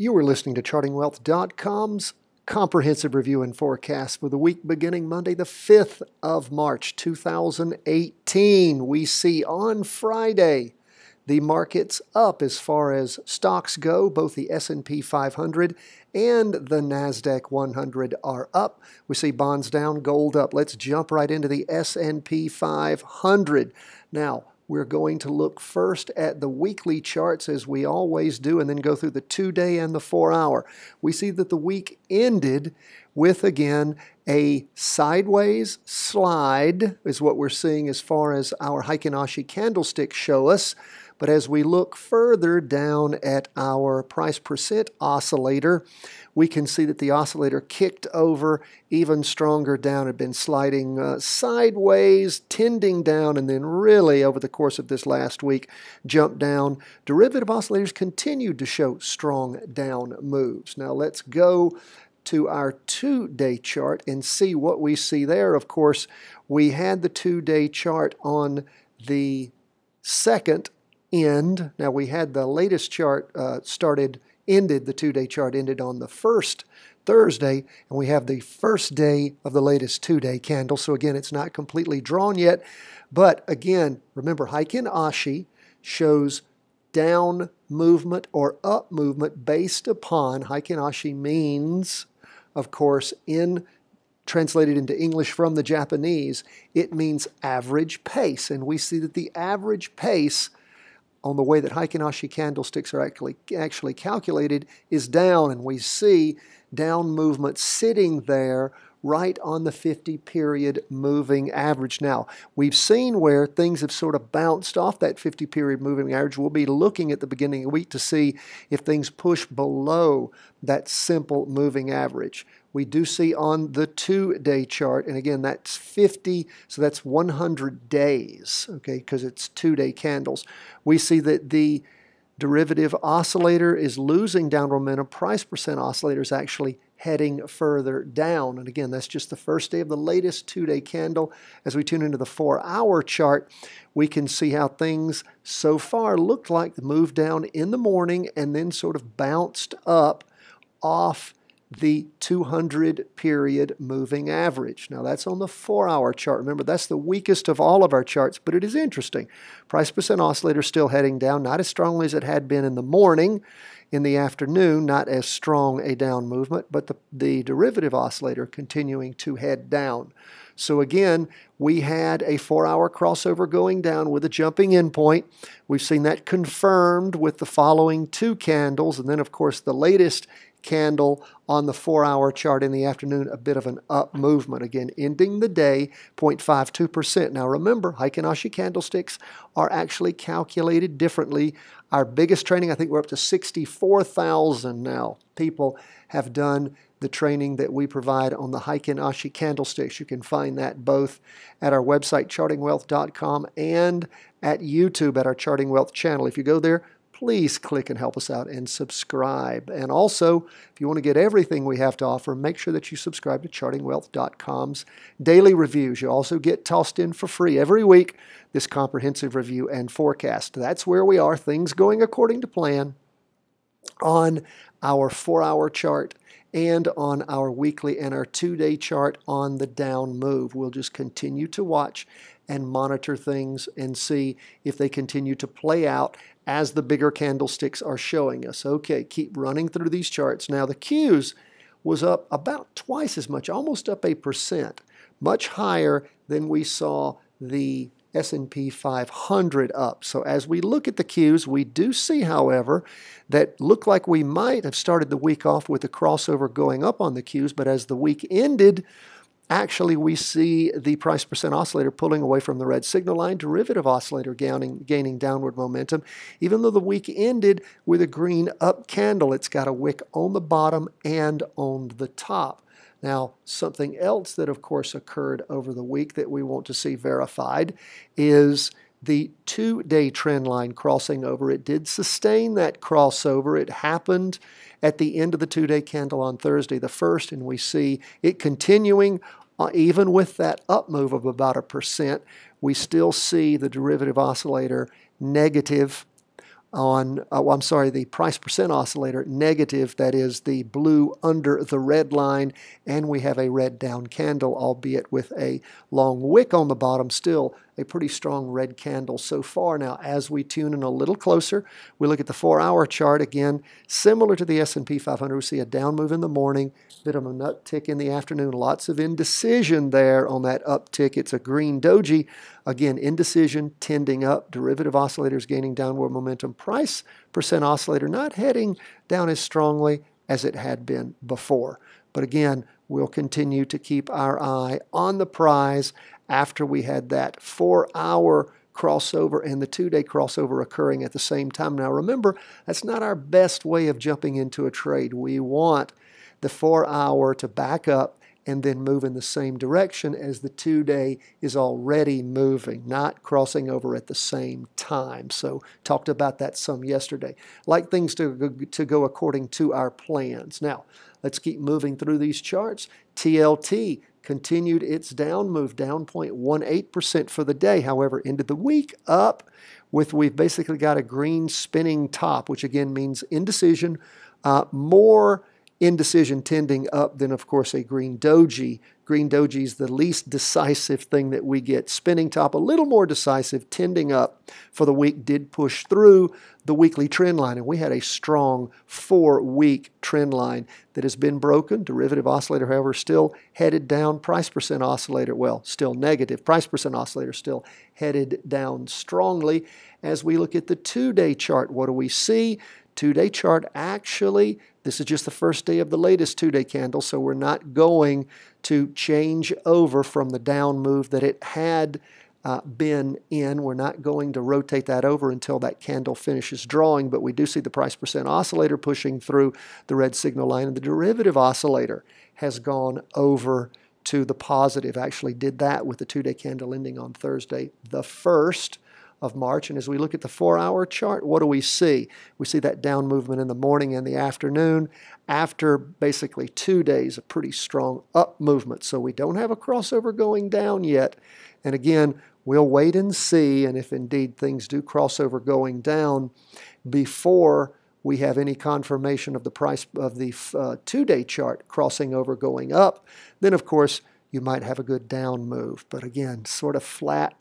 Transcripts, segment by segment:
You are listening to chartingwealth.com's comprehensive review and forecast for the week beginning Monday, the 5th of March, 2018. We see on Friday the markets up as far as stocks go. Both the S&P 500 and the NASDAQ 100 are up. We see bonds down, gold up. Let's jump right into the S&P 500. Now, we're going to look first at the weekly charts as we always do and then go through the 2-day and the 4-hour. We see that the week ended with, again, a sideways slide is what we're seeing as far as our Heikin Ashi candlesticks show us. But as we look further down at our price percent oscillator, we can see that the oscillator kicked over even stronger down. It had been sliding sideways, tending down, and then really over the course of this last week jumped down. Derivative oscillators continued to show strong down moves. Now let's go to our 2-day chart and see what we see there. Of course, we had the 2-day chart on the second end. Now we had the latest chart ended, the 2-day chart ended on the first Thursday, and we have the first day of the latest 2-day candle. So again, it's not completely drawn yet, but again, remember Heikin Ashi shows down movement or up movement based upon, Heikin Ashi means, of course, translated into English from the Japanese, it means average pace, and we see that the average pace on the way that Heikin Ashi candlesticks are actually calculated is down, and we see down movement sitting there right on the 50-period moving average. Now, we've seen where things have sort of bounced off that 50-period moving average. We'll be looking at the beginning of the week to see if things push below that simple moving average. We do see on the 2-day chart, and again, that's 50, so that's 100 days, okay, because it's 2-day candles. We see that the derivative oscillator is losing downward momentum. Price percent oscillator is actually heading further down. And again, that's just the first day of the latest 2-day candle. As we tune into the 4-hour chart, we can see how things so far looked like the move down in the morning and then sort of bounced up off the 200-period moving average. Now, that's on the 4-hour chart. Remember, that's the weakest of all of our charts, but it is interesting. Price percent oscillator still heading down, not as strongly as it had been in the morning. In the afternoon, not as strong a down movement, but the derivative oscillator continuing to head down. So again, we had a 4-hour crossover going down with a jumping in point. We've seen that confirmed with the following 2 candles, and then, of course, the latest candle on the 4-hour chart in the afternoon, a bit of an up movement. Again, ending the day 0.52%. Now remember, Heikin Ashi candlesticks are actually calculated differently. Our biggest training, I think we're up to 64,000 now. People have done the training that we provide on the Heikin Ashi candlesticks. You can find that both at our website, chartingwealth.com, and at YouTube at our Charting Wealth channel. If you go there, please click and help us out and subscribe. And also, if you want to get everything we have to offer, make sure that you subscribe to chartingwealth.com's daily reviews. You also get tossed in for free every week this comprehensive review and forecast. That's where we are, things going according to plan on our 4-hour chart and on our weekly and our 2-day chart on the down move. We'll just continue to watch and monitor things and see if they continue to play out as the bigger candlesticks are showing us. Okay, keep running through these charts. Now the Qs was up about twice as much, almost up 1%, much higher than we saw the S&P 500 up. So as we look at the Qs, we do see, however, that look like we might have started the week off with a crossover going up on the Qs, but as the week ended, actually, we see the price percent oscillator pulling away from the red signal line, derivative oscillator gaining downward momentum. Even though the week ended with a green up candle, it's got a wick on the bottom and on the top. Now, something else that, of course, occurred over the week that we want to see verified is the 2-day trend line crossing over. It did sustain that crossover. It happened at the end of the 2-day candle on Thursday the 1st, and we see it continuing even with that up move of about 1%. We still see the derivative oscillator negative the price percent oscillator negative, that is the blue under the red line, and we have a red down candle, albeit with a long wick on the bottom, still a pretty strong red candle so far. Now, as we tune in a little closer, we look at the 4-hour chart again, similar to the S&P 500. We see a down move in the morning, bit of an uptick in the afternoon, lots of indecision there on that uptick. It's a green doji. Again, indecision tending up, derivative oscillators gaining downward momentum, price percent oscillator not heading down as strongly as it had been before. But again, we'll continue to keep our eye on the prize after we had that 4-hour crossover and the 2-day crossover occurring at the same time. Now remember, that's not our best way of jumping into a trade. We want the 4-hour to back up and then move in the same direction as the 2-day is already moving, not crossing over at the same time. So talked about that some yesterday. Like things to go according to our plans. Now, let's keep moving through these charts. TLT continued its down move, down 0.18% for the day. However, ended the week up with, we've basically got a green spinning top, which again means indecision, more indecision tending up than, of course, a green doji. Green doji is the least decisive thing that we get. Spinning top, a little more decisive, tending up for the week, did push through the weekly trend line. And we had a strong 4-week trend line that has been broken. Derivative oscillator, however, still headed down. Price percent oscillator, well, still negative. Price percent oscillator still headed down strongly. As we look at the 2-day chart, what do we see? 2-day chart, actually, this is just the first day of the latest 2-day candle, so we're not going to change over from the down move that it had been in. We're not going to rotate that over until that candle finishes drawing, but we do see the price percent oscillator pushing through the red signal line, and the derivative oscillator has gone over to the positive. Actually did that with the 2-day candle ending on Thursday, the 1st of March. And as we look at the 4-hour chart, what do we see? We see that down movement in the morning and the afternoon after basically 2 days of pretty strong up movement. So we don't have a crossover going down yet. And again, we'll wait and see, and if indeed things do crossover going down before we have any confirmation of the price of the 2-day chart crossing over going up, then of course you might have a good down move. But again, sort of flat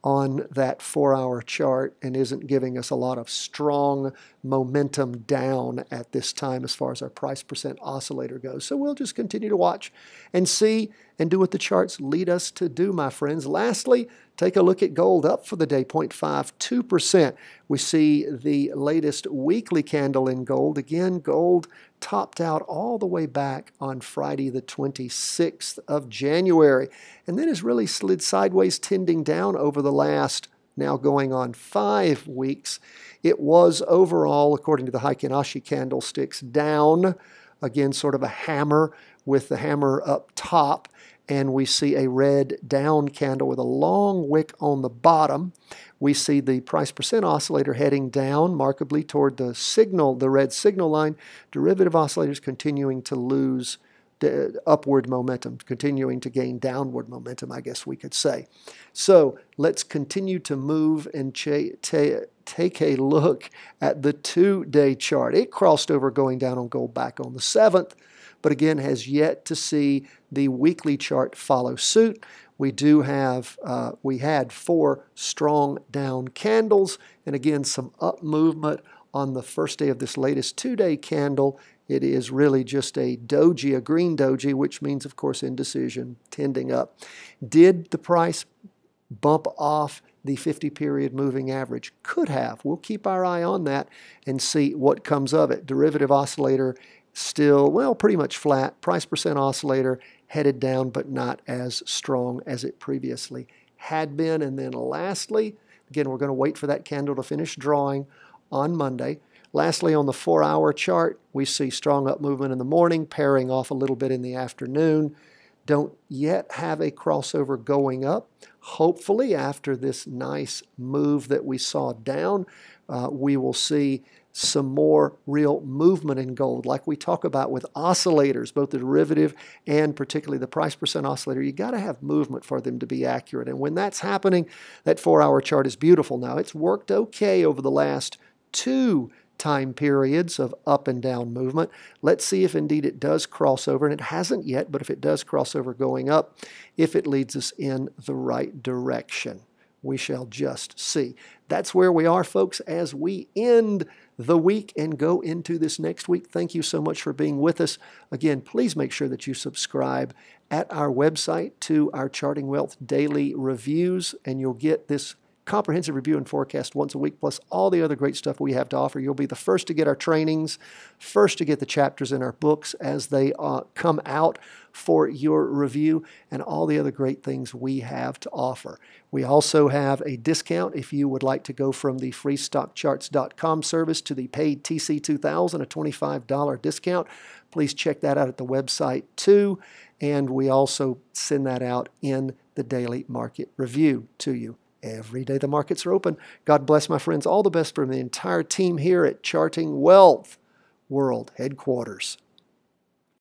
on that 4-hour chart and isn't giving us a lot of strong momentum down at this time as far as our price percent oscillator goes. So we'll just continue to watch and see and do what the charts lead us to do, my friends. Lastly, take a look at gold, up for the day, 0.52%. We see the latest weekly candle in gold. Again, gold topped out all the way back on Friday the 26th of January, and then has really slid sideways, tending down over the last, now going on 5 weeks. It was overall, according to the Heikin Ashi candlesticks, down, again sort of a hammer with the hammer up top, and we see a red down candle with a long wick on the bottom. We see the price percent oscillator heading down markedly toward the signal, the red signal line. Derivative oscillators continuing to lose upward momentum, continuing to gain downward momentum, I guess we could say. So let's continue to move and take a look at the 2-day chart. It crossed over going down on gold back on the 7th, but again has yet to see the weekly chart follow suit. We do have, we had 4 strong down candles, and again some up movement on the first day of this latest 2-day candle. It is really just a doji, a green doji, which means, of course, indecision, tending up. Did the price bump off the 50-period moving average? Could have. We'll keep our eye on that and see what comes of it. Derivative oscillator still, well, pretty much flat. Price percent oscillator headed down, but not as strong as it previously had been. And then lastly, again, we're going to wait for that candle to finish drawing on Monday. Lastly, on the 4-hour chart, we see strong up movement in the morning, pairing off a little bit in the afternoon. Don't yet have a crossover going up. Hopefully, after this nice move that we saw down, we will see some more real movement in gold, like we talk about with oscillators, both the derivative and particularly the price percent oscillator. You got to have movement for them to be accurate. And when that's happening, that 4-hour chart is beautiful. Now, it's worked okay over the last 2 time periods of up and down movement. Let's see if indeed it does cross over, and it hasn't yet, but if it does cross over going up, if it leads us in the right direction. We shall just see. That's where we are, folks, as we end the week and go into this next week. Thank you so much for being with us. Again, please make sure that you subscribe at our website to our Charting Wealth Daily Reviews, and you'll get this comprehensive review and forecast once a week, plus all the other great stuff we have to offer. You'll be the first to get our trainings, first to get the chapters in our books as they come out for your review, and all the other great things we have to offer. We also have a discount if you would like to go from the freestockcharts.com service to the paid TC2000, a $25 discount. Please check that out at the website too, and we also send that out in the daily market review to you. Every day the markets are open. God bless, my friends. All the best from the entire team here at Charting Wealth World Headquarters.